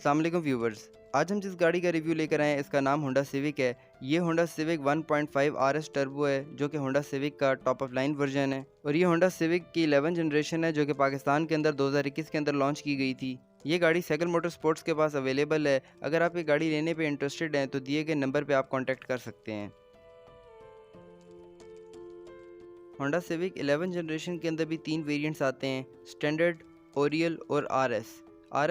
अस्सलाम वालेकुम व्यूवर्स। आज हम जिस गाड़ी का रिव्यू लेकर आए हैं इसका नाम होंडा सिविक है। ये होंडा सिविक 1.5 आरएस टर्बो है जो कि होंडा सिविक का टॉप ऑफ लाइन वर्जन है और ये होंडा सिविक की 11 जनरेशन है जो कि पाकिस्तान के अंदर 2021 के अंदर लॉन्च की गई थी। ये गाड़ी साइकिल मोटर स्पोर्ट्स के पास अवेलेबल है। अगर आप ये गाड़ी लेने पे इंटरेस्टेड हैं तो दिए गए नंबर पे आप कॉन्टैक्ट कर सकते हैं। होंडा सिविक 11 जनरेशन के अंदर भी 3 वेरिएंट्स आते हैं, स्टैंडर्ड, ओरियल और आरएस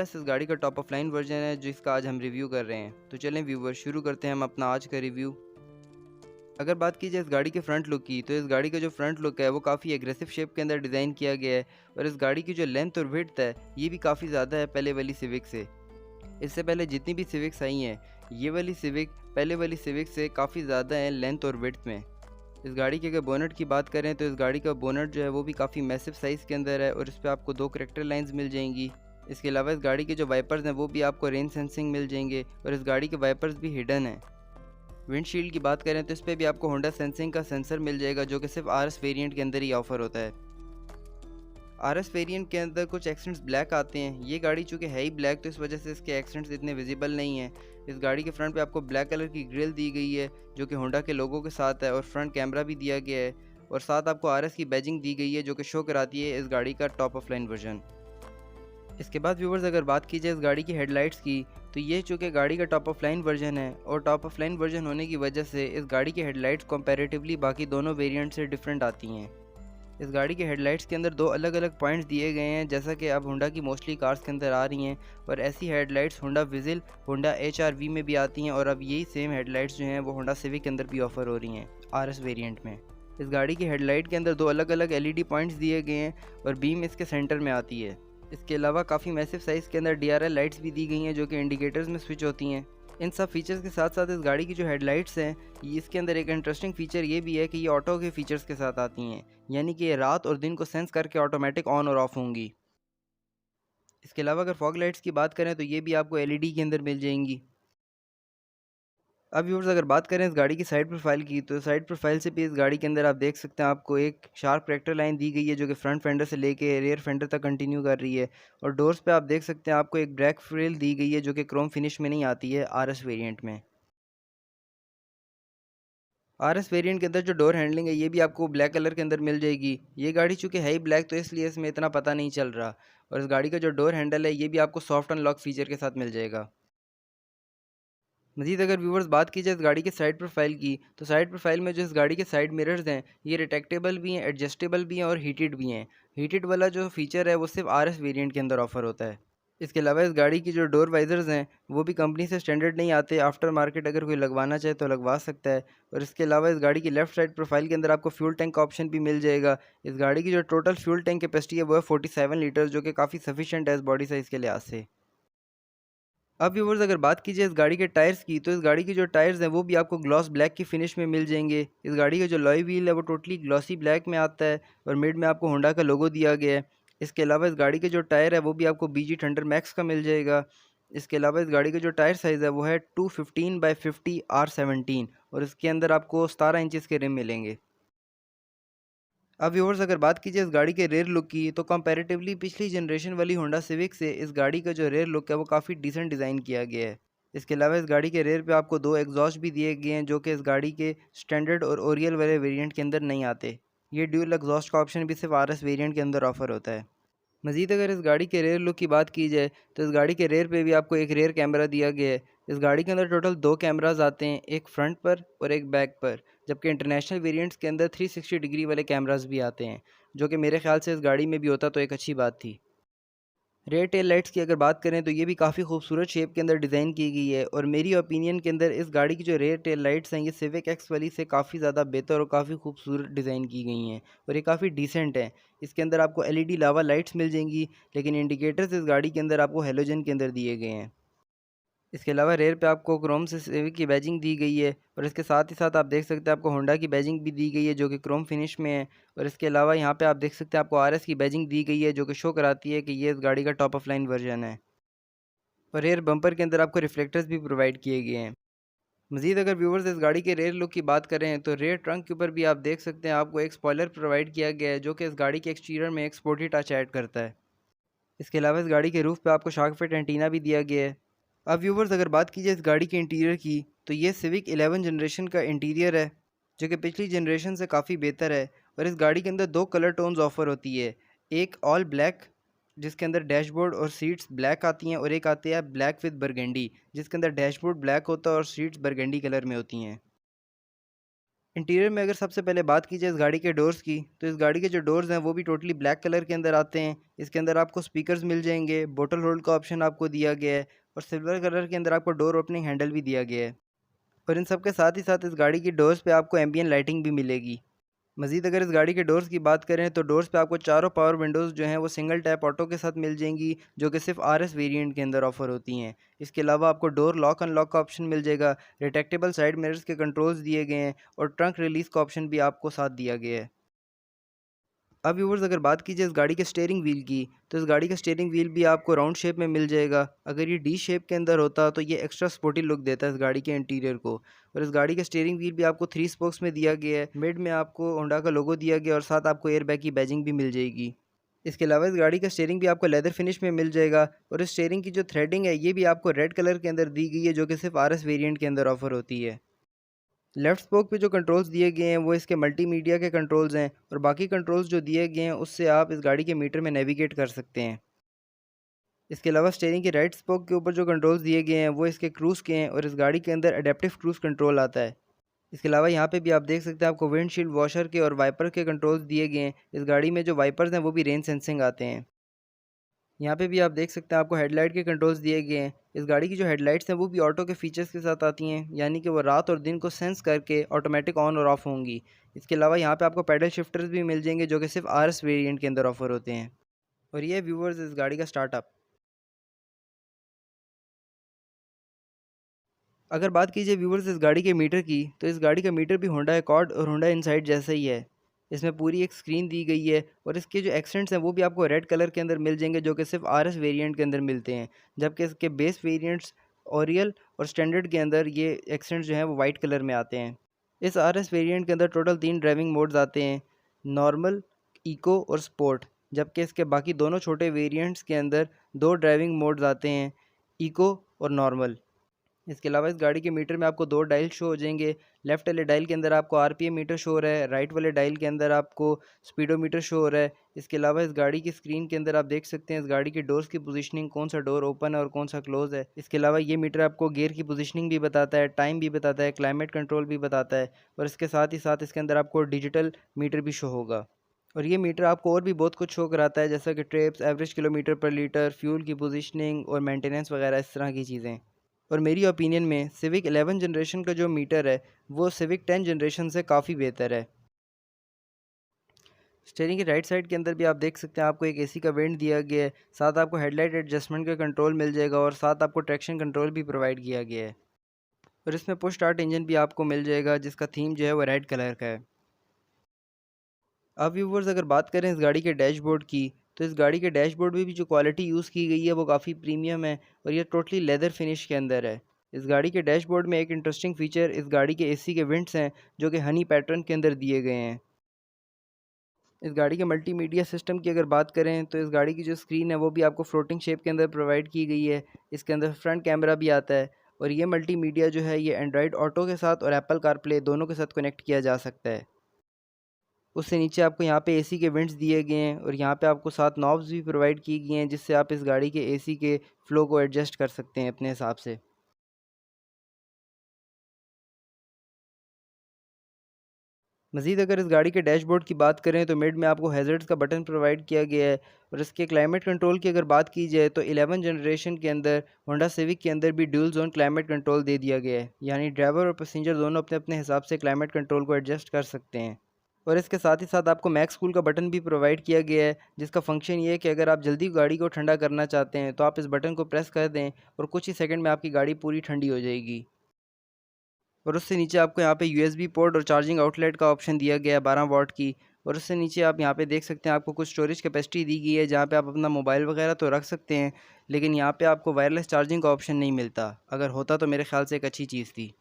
इस गाड़ी का टॉप ऑफ लाइन वर्जन है जिसका आज हम रिव्यू कर रहे हैं। तो चलें व्यूवर, शुरू करते हैं हम अपना आज का रिव्यू। अगर बात की जाए इस गाड़ी के फ्रंट लुक की, तो इस गाड़ी का जो फ्रंट लुक है वो काफ़ी एग्रेसिव शेप के अंदर डिज़ाइन किया गया है और इस गाड़ी की जो लेंथ और विड्थ है ये भी काफ़ी ज़्यादा है पहले वाली सिविक से। इससे पहले जितनी भी सिविक्स आई हैं, ये वाली सिविक पहले वाली सिविक से काफ़ी ज़्यादा है लेंथ और विड्थ में। इस गाड़ी के अगर बोनट की बात करें तो इस गाड़ी का बोनट जो है वो भी काफ़ी मैसिव साइज़ के अंदर है और इस पर आपको 2 करेक्टर लाइंस मिल जाएंगी। इसके अलावा इस गाड़ी के जो वाइपर्स हैं वो भी आपको रेन सेंसिंग मिल जाएंगे और इस गाड़ी के वाइपर्स भी हिडन हैं। विंडशील्ड की बात करें तो इस पर भी आपको होंडा सेंसिंग का सेंसर मिल जाएगा जो कि सिर्फ आरएस वेरिएंट के अंदर ही ऑफर होता है। आरएस वेरिएंट के अंदर कुछ एक्सेंट्स ब्लैक आते हैं। ये गाड़ी चूँकि है ही ब्लैक तो इस वजह से इसके एक्सेंट्स इतने विजिबल नहीं हैं। इस गाड़ी के फ्रंट पे आपको ब्लैक कलर की ग्रिल दी गई है जो कि होंडा के लोगों के साथ है और फ्रंट कैमरा भी दिया गया है और साथ आपको आरएस की बैजिंग दी गई है जो कि शो कराती है इस गाड़ी का टॉप ऑफ लाइन वर्जन। इसके बाद व्यूवर्स अगर बात की जाए इस गाड़ी की हेडलाइट्स की, तो ये चूँकि गाड़ी का टॉप ऑफ लाइन वर्जन है और टॉप ऑफ लाइन वर्जन होने की वजह से इस गाड़ी की हेडलाइट्स कंपैरेटिवली बाकी दोनों वेरिएंट से डिफरेंट आती हैं। इस गाड़ी के हेडलाइट्स के अंदर 2 अलग अलग पॉइंट्स दिए गए हैं जैसा कि अब होंडा की मोस्टली कार्स के अंदर आ रही हैं और ऐसी headlights Honda vigil, Honda HRV में भी आती हैं और अब यही सेम हेडलाइट्स जो हैं वो होंडा सिविक के अंदर भी ऑफर हो रही हैं आरएस वेरिएंट में। इस गाड़ी की हेडलाइट के अंदर 2 अलग अलग एलईडी पॉइंट्स दिए गए हैं और बीम इसके सेंटर में आती है। इसके अलावा काफ़ी मैसिव साइज़ के अंदर डीआरएल लाइट्स भी दी गई हैं जो कि इंडिकेटर्स में स्विच होती हैं। इन सब फीचर्स के साथ साथ इस गाड़ी की जो हेडलाइट्स हैं इसके अंदर एक इंटरेस्टिंग फीचर ये भी है कि ये ऑटो के फीचर्स के साथ आती हैं, यानी कि ये रात और दिन को सेंस करके ऑटोमेटिक ऑन और ऑफ होंगी। इसके अलावा अगर फॉग लाइट्स की बात करें तो ये भी आपको एलईडी के अंदर मिल जाएंगी। अब व्यूअर्स अगर बात करें इस गाड़ी की साइड प्रोफाइल की, तो साइड प्रोफाइल से भी इस गाड़ी के अंदर आप देख सकते हैं आपको एक शार्प करेक्टर लाइन दी गई है जो कि फ्रंट फेंडर से लेके रियर फेंडर तक कंटिन्यू कर रही है और डोर्स पे आप देख सकते हैं आपको एक ब्रेक फ्रिल दी गई है जो कि क्रोम फिनिश में नहीं आती है आरएस वेरिएंट में। आरएस वेरिएंट के अंदर जो डोर हैंडलिंग है ये भी आपको ब्लैक कलर के अंदर मिल जाएगी। ये गाड़ी चूँकि है ही ब्लैक तो इसलिए इसमें इतना पता नहीं चल रहा और इस गाड़ी का जो डोर हैंडल है ये भी आपको सॉफ्ट अनलॉक फीचर के साथ मिल जाएगा। मज़ीद अगर व्यूवर्स बात की जाए इस गाड़ी के साइड प्रोफाइल की, तो साइड प्रोफाइल में जो इस गाड़ी के साइड मिरर्स हैं ये रिट्रैक्टेबल भी हैं, एडजस्टेबल भी हैं और हीटेड भी हैं। हीटेड वाला जो फीचर है वो सिर्फ आरएस वेरिएंट के अंदर ऑफर होता है। इसके अलावा इस गाड़ी की जो डोर वाइजर्स हैं वो भी कंपनी से स्टैंडर्ड नहीं आते, आफ्टर मार्केट अगर कोई लगवाना चाहे तो लगवा सकता है। और इसके अलावा इस गाड़ी की लेफ्ट साइड प्रोफाइल के अंदर आपको फ्यूल टैंक का ऑप्शन भी मिल जाएगा। इस गाड़ी की जो टोटल फ्यूल टैंक कैपेसिटी है वो है 47 लीटर जो कि काफ़ी सफिशेंट है इस बॉडी साइज़ के लिहाज से। अब व्यूवर्स अगर बात की जाए इस गाड़ी के टायर्स की, तो इस गाड़ी के जो टायर्स हैं वो भी आपको ग्लॉस ब्लैक की फिनिश में मिल जाएंगे। इस गाड़ी का जो लॉय व्हील है वो टोटली ग्लॉसी ब्लैक में आता है और मिड में आपको होंडा का लोगो दिया गया है। इसके अलावा इस गाड़ी के जो टायर है वो भी आपको बीजी थंडर मैक्स का मिल जाएगा। इसके अलावा इस गाड़ी का जो टायर साइज़ है वो है 215/50 R17 और इसके अंदर आपको 17 इंचज़ के रिम मिलेंगे। अब व्यूअर्स अगर बात कीजिए इस गाड़ी के रेयर लुक की, तो कंपैरेटिवली पिछली जनरेशन वाली होंडा सिविक से इस गाड़ी का जो रेयर लुक है वो काफ़ी डिसेंट डिज़ाइन किया गया है। इसके अलावा इस गाड़ी के रेयर पे आपको 2 एग्जॉस्ट भी दिए गए हैं जो कि इस गाड़ी के स्टैंडर्ड और ओरियल वाले वेरिएंट के अंदर नहीं आते। ये ड्यूल एग्जॉस्ट का ऑप्शन भी सिर्फ आरएस वेरिएंट के अंदर ऑफर होता है। मज़ीद अगर इस गाड़ी के रेयर लुक की बात की जाए, तो इस गाड़ी के रेयर पे भी आपको एक रेयर कैमरा दिया गया है। इस गाड़ी के अंदर टोटल 2 कैमरास आते हैं, एक फ्रंट पर और एक बैक पर, जबकि इंटरनेशनल वेरिएंट्स के अंदर 360 डिग्री वाले कैमरास भी आते हैं, जो कि मेरे ख्याल से इस गाड़ी में भी होता तो एक अच्छी बात थी। रेयर टेल लाइट्स की अगर बात करें तो ये भी काफ़ी खूबसूरत शेप के अंदर डिज़ाइन की गई है और मेरी ओपिनियन के अंदर इस गाड़ी की जो रेयर टेल लाइट्स हैं ये सिविक एक्स वाली से काफ़ी ज़्यादा बेहतर और काफ़ी खूबसूरत डिज़ाइन की गई हैं और ये काफ़ी डिसेंट है। इसके अंदर आपको एलईडी लावा लाइट्स मिल जाएंगी, लेकिन इंडिकेटर्स इस गाड़ी के अंदर आपको हेलोजन के अंदर दिए गए हैं। इसके अलावा रेयर पे आपको क्रोम से सिविक की बैजिंग दी गई है और इसके साथ ही साथ आप देख सकते हैं आपको होंडा की बैजिंग भी दी गई है जो कि क्रोम फिनिश में है। और इसके अलावा यहाँ पे आप देख सकते हैं आपको आरएस की बैजिंग दी गई है जो कि शो कराती है कि ये इस गाड़ी का टॉप ऑफ लाइन वर्जन है। और रेयर बम्पर के अंदर आपको रिफ्लेक्टर्स भी प्रोवाइड किए गए हैं। मज़ीद अगर व्यूवर्स इस गाड़ी के रेयर लुक की बात करें तो रेयर ट्रंक के ऊपर भी आप देख सकते हैं आपको एक स्पॉयलर प्रोवाइड किया गया है जो कि इस गाड़ी के एक्सटीरियर में एक स्पोर्टी टच ऐड करता है। इसके अलावा इस गाड़ी के रूफ पे आपको शार्क फिट एंटीना भी दिया गया है। अब व्यूवर्स अगर बात की जाए इस गाड़ी के इंटीरियर की, तो ये सिविक 11 जनरेशन का इंटीरियर है जो कि पिछली जनरेशन से काफ़ी बेहतर है। और इस गाड़ी के अंदर दो कलर टोन्स ऑफर होती है, एक ऑल ब्लैक जिसके अंदर डैशबोर्ड और सीट्स ब्लैक आती हैं, और एक आती है ब्लैक विद बरगंडी जिसके अंदर डैशबोर्ड ब्लैक होता है और सीट्स बरगंडी कलर में होती हैं। इंटीरियर में अगर सबसे पहले बात की जाए इस गाड़ी के डोर्स की, तो इस गाड़ी के जो डोर्स हैं वो भी टोटली ब्लैक कलर के अंदर आते हैं। इसके अंदर आपको स्पीकर्स मिल जाएंगे, बोतल होल्ड का ऑप्शन आपको दिया गया है, और सिल्वर कलर के अंदर आपको डोर ओपनिंग हैंडल भी दिया गया है। और इन सब के साथ ही साथ इस गाड़ी की डोर्स पे आपको एम्बियन लाइटिंग भी मिलेगी। मज़ीद अगर इस गाड़ी के डोर्स की बात करें, तो डोर्स पे आपको चारों पावर विंडोज़ जो हैं वो सिंगल टैप ऑटो के साथ मिल जाएंगी, जो कि सिर्फ आरएस वेरिएंट के अंदर ऑफर होती हैं। इसके अलावा आपको डोर लॉक अनलॉक का ऑप्शन मिल जाएगा, रिट्रैक्टेबल साइड मिरर्स के कंट्रोल्स दिए गए हैं, और ट्रंक रिलीज़ का ऑप्शन भी आपको साथ दिया गया है। अब व्यूवर्स अगर बात की जाए इस गाड़ी के स्टीयरिंग व्हील की, तो इस गाड़ी का स्टीयरिंग व्हील भी आपको राउंड शेप में मिल जाएगा। अगर ये डी शेप के अंदर होता तो ये एक्स्ट्रा स्पोर्टी लुक देता है इस गाड़ी के इंटीरियर को। और इस गाड़ी का स्टीयरिंग व्हील भी आपको 3 स्पोक्स में दिया गया है, मिड में आपको होंडा का लोगो दिया गया और साथ आपको एयरबैग की बैजिंग भी मिल जाएगी। इसके अलावा इस गाड़ी का स्टीयरिंग भी आपको लेदर फिनिश में मिल जाएगा, और इस स्टीयरिंग की जो थ्रेडिंग है ये भी आपको रेड कलर के अंदर दी गई है, जो कि सिर्फ आरएस वेरिएंट के अंदर ऑफर होती है। लेफ्ट स्पोक पे जो कंट्रोल्स दिए गए हैं वो इसके मल्टीमीडिया के कंट्रोल्स हैं, और बाकी कंट्रोल्स जो दिए गए हैं उससे आप इस गाड़ी के मीटर में नेविगेट कर सकते हैं। इसके अलावा स्टीयरिंग के राइट स्पोक के ऊपर जो कंट्रोल्स दिए गए हैं वो इसके क्रूज़ के हैं, और इस गाड़ी के अंदर अडेप्टिव क्रूज़ कंट्रोल आता है। इसके अलावा यहाँ पे भी आप देख सकते हैं आपको विंडशील्ड वॉशर के और वाइपर के कंट्रोल्स दिए गए हैं। इस गाड़ी में जो वाइपर्स हैं वो भी रेन सेंसिंग आते हैं। यहाँ पे भी आप देख सकते हैं आपको हेडलाइट के कंट्रोल्स दिए गए हैं। इस गाड़ी की जो हेडलाइट्स हैं वो भी ऑटो के फीचर्स के साथ आती हैं, यानी कि वो रात और दिन को सेंस करके ऑटोमेटिक ऑन और ऑफ होंगी। इसके अलावा यहाँ पे आपको पैडल शिफ्टर्स भी मिल जाएंगे, जो कि सिर्फ आरएस वेरिएंट के अंदर ऑफर होते हैं। और ये व्यूवर्स इस गाड़ी का स्टार्टअप। अगर बात कीजिए व्यूवर्स इस गाड़ी के मीटर की, तो इस गाड़ी का मीटर भी होंडा अकॉर्ड और होंडा इनसाइड जैसा ही है। इसमें पूरी एक स्क्रीन दी गई है, और इसके जो एक्सेंट्स हैं वो भी आपको रेड कलर के अंदर मिल जाएंगे, जो कि सिर्फ आरएस वेरिएंट के अंदर मिलते हैं। जबकि इसके बेस वेरिएंट्स ओरियल और स्टैंडर्ड के अंदर ये एक्सेंट्स जो हैं वो वाइट कलर में आते हैं। इस आरएस वेरिएंट के अंदर टोटल 3 ड्राइविंग मोड्स आते हैं, नॉर्मल, इको और स्पोर्ट। जबकि इसके बाकी दोनों छोटे वेरिएंट्स के अंदर 2 ड्राइविंग मोड्स आते हैं, इको और नॉर्मल। इसके अलावा इस गाड़ी के मीटर में आपको 2 डायल शो हो जाएंगे। लेफ्ट वाले डायल के अंदर आपको आरपीएम मीटर शो हो रहा है, राइट वाले डायल के अंदर आपको स्पीडोमीटर शो हो रहा है। इसके अलावा इस गाड़ी की स्क्रीन के अंदर आप देख सकते हैं इस गाड़ी की डोर्स की पोजीशनिंग, कौन सा डोर ओपन है और कौन सा क्लोज है। इसके अलावा ये मीटर आपको गियर की पोजीशनिंग भी बताता है, टाइम भी बताता है, क्लाइमेट कंट्रोल भी बताता है, और इसके साथ ही साथ इसके अंदर आपको डिजिटल मीटर भी शो होगा। और ये मीटर आपको और भी बहुत कुछ शो कराता है, जैसा कि ट्रिप्स, एवरेज किलोमीटर पर लीटर, फ्यूल की पोजीशनिंग और मेंटेनेंस वगैरह इस तरह की चीज़ें। और मेरी ओपिनियन में सिविक 11 जनरेशन का जो मीटर है वो सिविक 10 जनरेशन से काफ़ी बेहतर है। स्टीयरिंग की राइट साइड के अंदर भी आप देख सकते हैं आपको एक एसी का वेंट दिया गया है, साथ आपको हेडलाइट एडजस्टमेंट का कंट्रोल मिल जाएगा, और साथ आपको ट्रैक्शन कंट्रोल भी प्रोवाइड किया गया है। और इसमें पुश स्टार्ट इंजन भी आपको मिल जाएगा, जिसका थीम जो है वो रेड कलर का है। अब व्यूवर्स अगर बात करें इस गाड़ी के डैशबोर्ड की, तो इस गाड़ी के डैशबोर्ड में भी जो क्वालिटी यूज़ की गई है वो काफ़ी प्रीमियम है, और ये टोटली लेदर फिनिश के अंदर है। इस गाड़ी के डैशबोर्ड में एक इंटरेस्टिंग फीचर इस गाड़ी के एसी के विंड्स हैं, जो कि हनी पैटर्न के अंदर दिए गए हैं। इस गाड़ी के मल्टीमीडिया सिस्टम की अगर बात करें, तो इस गाड़ी की जो स्क्रीन है वो भी आपको फ्लोटिंग शेप के अंदर प्रोवाइड की गई है। इसके अंदर फ्रंट कैमरा भी आता है, और ये मल्टीमीडिया जो है ये एंड्रॉयड ऑटो के साथ और एप्पल कारप्ले दोनों के साथ कनेक्ट किया जा सकता है। उससे नीचे आपको यहाँ पे एसी के वेंट्स दिए गए हैं, और यहाँ पे आपको 7 नॉब्स भी प्रोवाइड की गई हैं, जिससे आप इस गाड़ी के एसी के फ़्लो को एडजस्ट कर सकते हैं अपने हिसाब से। मज़ीद अगर इस गाड़ी के डैशबोर्ड की बात करें, तो मिड में आपको हैज़र्ड्स का बटन प्रोवाइड किया गया है, और इसके क्लाइमेट कंट्रोल की अगर बात की जाए, तो 11 जनरेशन के अंदर होंडा सिविक के अंदर भी ड्यूल जोन क्लाइमेट कंट्रोल दे दिया गया है, यानी ड्राइवर और पैसेंजर दोनों अपने अपने हिसाब से क्लाइमेट कंट्रोल को एडजस्ट कर सकते हैं। और इसके साथ ही साथ आपको मैक्स कूल का बटन भी प्रोवाइड किया गया है, जिसका फंक्शन ये है कि अगर आप जल्दी गाड़ी को ठंडा करना चाहते हैं तो आप इस बटन को प्रेस कर दें, और कुछ ही सेकंड में आपकी गाड़ी पूरी ठंडी हो जाएगी। और उससे नीचे आपको यहाँ पे यूएसबी पोर्ट और चार्जिंग आउटलेट का ऑप्शन दिया गया है 12 वाट की। और उससे नीचे आप यहाँ पे देख सकते हैं आपको कुछ स्टोरेज कैपेसिटी दी गई है, जहाँ पे आप अपना मोबाइल वगैरह तो रख सकते हैं, लेकिन यहाँ पे आपको वायरलेस चार्जिंग का ऑप्शन नहीं मिलता। अगर होता तो मेरे ख्याल से एक अच्छी चीज़ थी।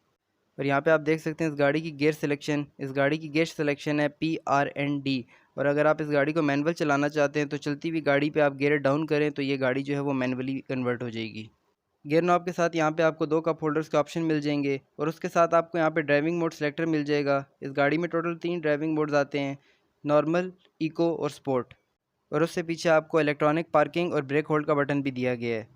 और यहाँ पे आप देख सकते हैं इस गाड़ी की गियर सिलेक्शन, इस गाड़ी की गियर सिलेक्शन है PRND। और अगर आप इस गाड़ी को मैनुअल चलाना चाहते हैं, तो चलती हुई गाड़ी पे आप गियर डाउन करें तो ये गाड़ी जो है वो मैनुअली कन्वर्ट हो जाएगी। गियर नॉब के साथ यहाँ पे आपको 2 कप होल्डर्स के ऑप्शन मिल जाएंगे और उसके साथ आपको यहाँ पे ड्राइविंग मोड सेलेक्टर मिल जाएगा। इस गाड़ी में टोटल 3 ड्राइविंग मोड्स आते हैं, नॉर्मल, इको और स्पोर्ट। और उससे पीछे आपको इलेक्ट्रॉनिक पार्किंग और ब्रेक होल्ड का बटन भी दिया गया है।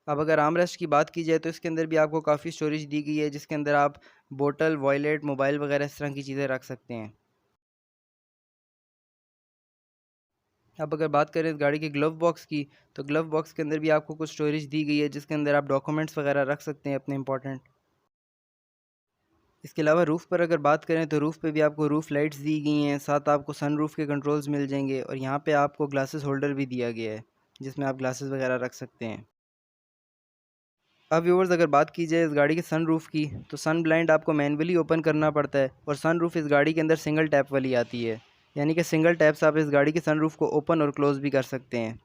अब अगर आर्मरेस्ट की बात की जाए तो इसके अंदर भी आपको काफ़ी स्टोरेज दी गई है, जिसके अंदर आप बोतल, वॉयलेट, मोबाइल वगैरह इस तरह की चीज़ें रख सकते हैं। अब अगर बात करें इस गाड़ी के ग्लव बॉक्स की, तो ग्लव बॉक्स के अंदर भी आपको कुछ स्टोरेज दी गई है, जिसके अंदर आप डॉक्यूमेंट्स वगैरह रख सकते हैं अपने इंपॉर्टेंट। इसके अलावा रूफ़ पर अगर बात करें तो रूफ़ पे भी आपको रूफ़ लाइट्स दी गई हैं, साथ आपको सन रूफ़ के कंट्रोल्स मिल जाएंगे और यहाँ पे आपको ग्लासेस होल्डर भी दिया गया है, जिसमें आप ग्लासेस वगैरह रख सकते हैं। अब व्यूवर्स अगर बात की जाए इस गाड़ी के सन रूफ़ की, तो सन ब्लाइंड आपको मैनुअली ओपन करना पड़ता है और सन रूफ़ इस गाड़ी के अंदर सिंगल टैप वाली आती है, यानी कि सिंगल टैप से आप इस गाड़ी के सन रूफ़ को ओपन और क्लोज़ भी कर सकते हैं।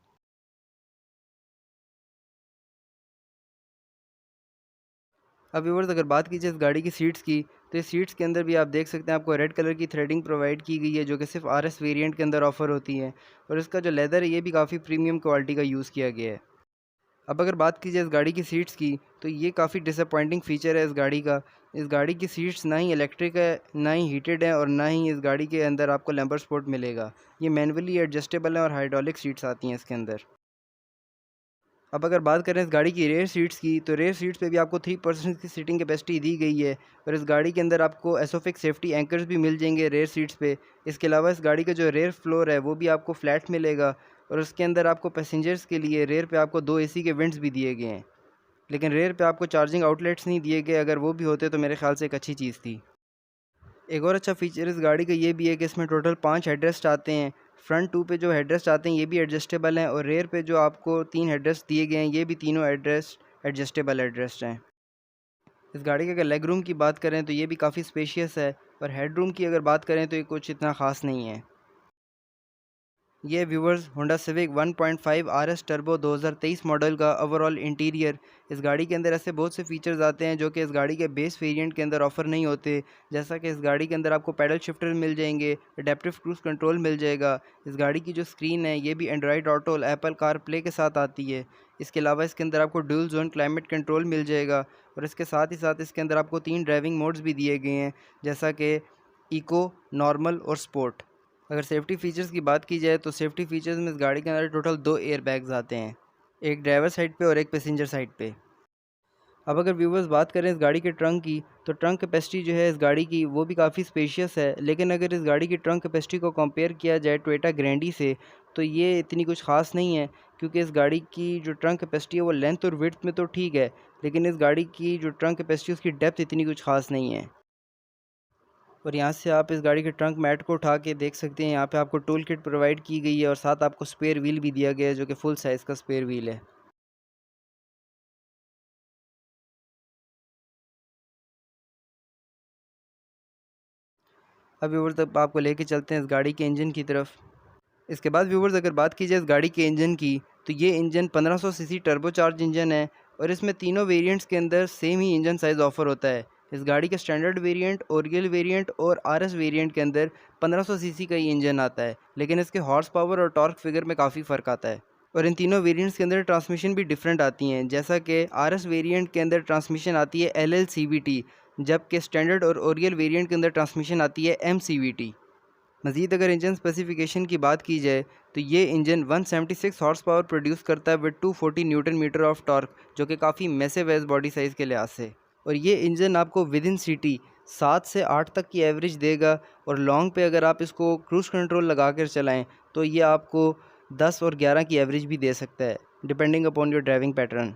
अब व्यूवर्स अगर बात की जाए इस गाड़ी की सीट्स की, तो इस सीट्स के अंदर भी आप देख सकते हैं आपको रेड कलर की थ्रेडिंग प्रोवाइड की गई है, जो कि सिर्फ आरएस वेरिएंट के अंदर ऑफर होती है और इसका जो लेदर है ये भी काफ़ी प्रीमियम क्वालिटी का यूज़ किया गया है। अब अगर बात की जाए इस गाड़ी की सीट्स की, तो ये काफ़ी डिसअपॉइंटिंग फ़ीचर है इस गाड़ी का। इस गाड़ी की सीट्स ना ही इलेक्ट्रिक है, ना ही हीटेड है और ना ही इस गाड़ी के अंदर आपको लैम्बर सपोर्ट मिलेगा। ये मैनुअली एडजस्टेबल है और हाइड्रोलिक सीट्स आती हैं इसके अंदर। अब अगर बात करें इस गाड़ी की रेयर सीट्स की, तो रेयर सीट्स पे भी आपको 3% की सीटिंग कैपेसिटी दी गई है और इस गाड़ी के अंदर आपको एसोफिक्स सेफ्टी एंकर्स भी मिल जाएंगे रेयर सीट्स पे। इसके अलावा इस गाड़ी का जो रेयर फ्लोर है वो भी आपको फ्लैट मिलेगा और उसके अंदर आपको पैसेंजर्स के लिए रेयर पे आपको 2 एसी के वेंट्स भी दिए गए हैं। लेकिन रेयर पे आपको चार्जिंग आउटलेट्स नहीं दिए गए, अगर वो भी होते तो मेरे ख्याल से एक अच्छी चीज़ थी। एक और अच्छा फीचर इस गाड़ी का ये भी है कि इसमें टोटल 5 हेडरेस्ट आते हैं। फ्रंट 2 पे जो हेडरेस्ट आते हैं ये भी एडजस्टेबल हैं और रेयर पे जो आपको 3 हेडरेस्ट दिए गए हैं ये भी तीनों हेडरेस्ट एडजस्टेबल हेडरेस्ट हैं। इस गाड़ी के अगर लेग रूम की बात करें तो ये भी काफ़ी स्पेशियस है और हेड रूम की अगर बात करें तो ये कुछ इतना ख़ास नहीं है। ये viewers Honda civic 1.5 RS turbo 2023 model का ओवरऑल इंटीरियर। इस गाड़ी के अंदर ऐसे बहुत से फीचर्स आते हैं जो कि इस गाड़ी के बेस वेरिएंट के अंदर ऑफर नहीं होते, जैसा कि इस गाड़ी के अंदर आपको पैडल शिफ्टर मिल जाएंगे, अडेप्टिव क्रूज कंट्रोल मिल जाएगा। इस गाड़ी की जो स्क्रीन है ये भी Android auto Apple car play के साथ आती है। इसके अलावा इसके अंदर आपको ड्यूल जोन क्लाइमेट कंट्रोल मिल जाएगा और इसके साथ ही साथ इसके अंदर आपको 3 ड्राइविंग मोड्स भी दिए गए हैं, जैसा कि इको, नॉर्मल और स्पोर्ट। अगर सेफ्टी फ़ीचर्स की बात की जाए तो सेफ्टी फ़ीचर्स में इस गाड़ी के अंदर टोटल 2 एयर बैग्स आते हैं, एक ड्राइवर साइड पे और एक पैसेंजर साइड पे। अब अगर व्यूवर्स बात करें इस गाड़ी के ट्रंक की, तो ट्रंक कैपेसिटी जो है इस गाड़ी की वो भी काफ़ी स्पेशियस है, लेकिन अगर इस गाड़ी की ट्रंक कैपेसिटी को कंपेयर किया जाए टोयोटा ग्रैंडी से, तो ये इतनी कुछ ख़ास नहीं है, क्योंकि इस गाड़ी की जो ट्रंक कैपेसिटी है वो लेंथ और विड्थ में तो ठीक है, लेकिन इस गाड़ी की जो ट्रंक कैपेसिटी उसकी डेप्थ इतनी कुछ ख़ास नहीं है। और यहाँ से आप इस गाड़ी के ट्रंक मैट को उठा के देख सकते हैं, यहाँ पे आपको टूल किट प्रोवाइड की गई है और साथ आपको स्पेयर व्हील भी दिया गया है, जो कि फुल साइज़ का स्पेयर व्हील है। अब व्यूवर्स अब आपको लेके चलते हैं इस गाड़ी के इंजन की तरफ। इसके बाद व्यूवर्स अगर बात की जाए इस गाड़ी के इंजन की, तो ये इंजन 1500 सीसी टर्बोचार्ज इंजन है और इसमें तीनों वेरिएंट्स के अंदर सेम ही इंजन साइज़ ऑफर होता है। इस गाड़ी के स्टैंडर्ड वेरिएंट, ओरियल वेरिएंट और आरएस वेरिएंट के अंदर 1500 सीसी का ही इंजन आता है, लेकिन इसके हॉर्स पावर और टॉर्क फिगर में काफ़ी फ़र्क आता है। और इन तीनों वेरिएंट्स के अंदर ट्रांसमिशन भी डिफरेंट आती हैं, जैसा कि आरएस वेरिएंट के अंदर ट्रांसमिशन आती है LLCVT, जबकि स्टैंडर्ड और ओरियल वेरिएंट के अंदर ट्रांसमिशन आती है MCVT। मज़ीद अगर इंजन स्पेसिफिकेशन की बात की जाए तो ये इंजन 176 हॉर्स पावर प्रोड्यूस करता है with 240 newton metre of torque, जो कि काफ़ी मैसिव है इस बॉडी साइज़ के लिहाज से। और ये इंजन आपको विद इन सिटी 7 से 8 तक की एवरेज देगा और लॉन्ग पे अगर आप इसको क्रूज़ कंट्रोल लगा कर चलाएँ तो ये आपको 10 और 11 की एवरेज भी दे सकता है, depending upon your driving pattern.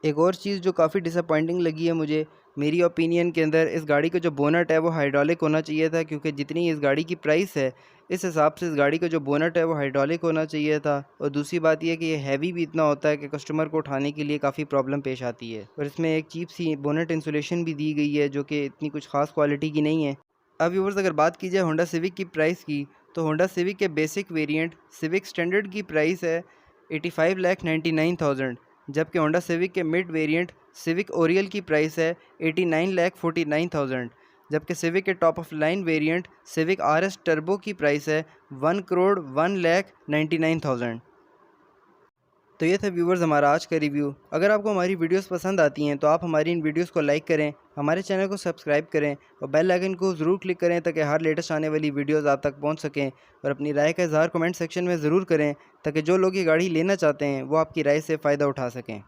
एक और चीज़ जो काफ़ी डिसअपॉइंटिंग लगी है मुझे, मेरी ओपिनियन के अंदर, इस गाड़ी का जो बोनट है वो हाइड्रोलिक होना चाहिए था, क्योंकि जितनी इस गाड़ी की प्राइस है इस हिसाब से इस गाड़ी का जो बोनट है वो हाइड्रोलिक होना चाहिए था। और दूसरी बात यह कि ये हैवी भी इतना होता है कि कस्टमर को उठाने के लिए काफ़ी प्रॉब्लम पेश आती है और इसमें एक चीप सी बोनट इंसुलेशन भी दी गई है, जो कि इतनी कुछ ख़ास क्वालिटी की नहीं है। अब व्यूवर्स अगर बात की जाए होंडा सिविक की प्राइस की, तो होंडा सिविक के बेसिक वेरिएंट सिविक स्टैंडर्ड की प्राइस है 85,99,000, जबकि होंडा सिविक के मिड वेरिएंट सिविक ओरियल की प्राइस है 89,49,000, जबकि सिविक के top of line variant civic RS turbo की प्राइस है 1,01,99,000। तो ये था व्यूवर्स हमारा आज का रिव्यू। अगर आपको हमारी वीडियोस पसंद आती हैं तो आप हमारी इन वीडियोस को लाइक करें, हमारे चैनल को सब्सक्राइब करें और बेल आइकन को ज़रूर क्लिक करें ताकि हर लेटेस्ट आने वाली वीडियोस आप तक पहुंच सकें। और अपनी राय का इज़हार कमेंट सेक्शन में ज़रूर करें ताकि जो लोग ये गाड़ी लेना चाहते हैं वो आपकी राय से फ़ायदा उठा सकें।